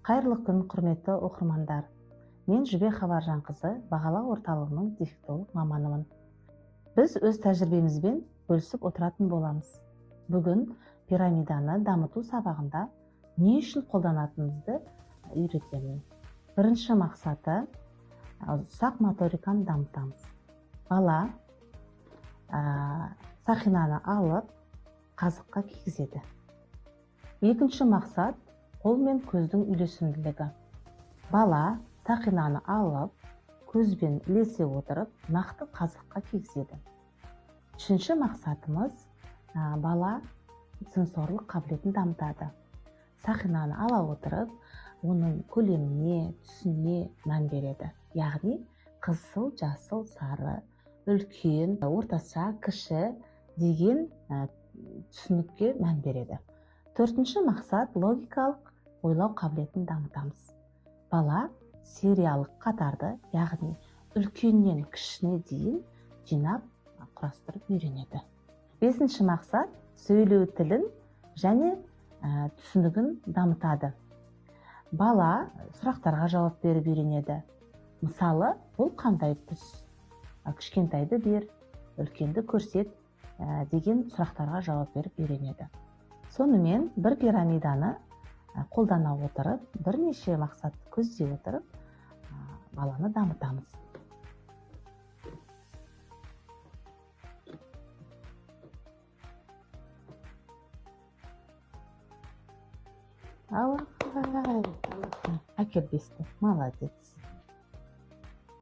Қайырлы күн, құрметті оқырмандар. Мен Жібек Хабаржанқызы, бағалау орталығының дефектолог маманымын. Біз өз тәжірибемізбен бөлісіп отыратын боламыз. Бүгін пирамиданы дамыту сабағында не үшін қолданатынымызды үйретемін. Бірінші мақсаты ұсақ моториканы дамытамыз. Бала сақинаны алып, қазыққа кигізеді. Екінші мақсат қол мен көздің үйлесімділігі. Бала сақинаны алып, көзбен ілесе отырып, нақты қазыққа кигізеді. Үшінші мақсатымыз бала сенсорлық қабілетін дамытады. Сақинаны ала отырып, оның көлеміне, түсіне мән береді. Яғни қызыл, жасыл, сары, үлкен, орташа, кіші деген түсінікке мән береді. Төртінші мақсат логикалық ойлау қабілетін дамытамыз. Бала сериялық қатарды, яғни үлкеннен кішіне дейін жинап, құрастырып үйренеді. Бесінші мақсат сөйлеу тілін және түсінігін дамытады. Бала сұрақтарға жауап беріп үйренеді. Мысалы, бұл қандай түс? Кішкентайды бер, үлкенді көрсет деген сұрақтарға жауап беріп үйренеді. Сонымен бір пирамиданы қолдана отырып, бірнеше мақсатты көздей отырып, баланы дамытамыз. Әкел бесті, молодец.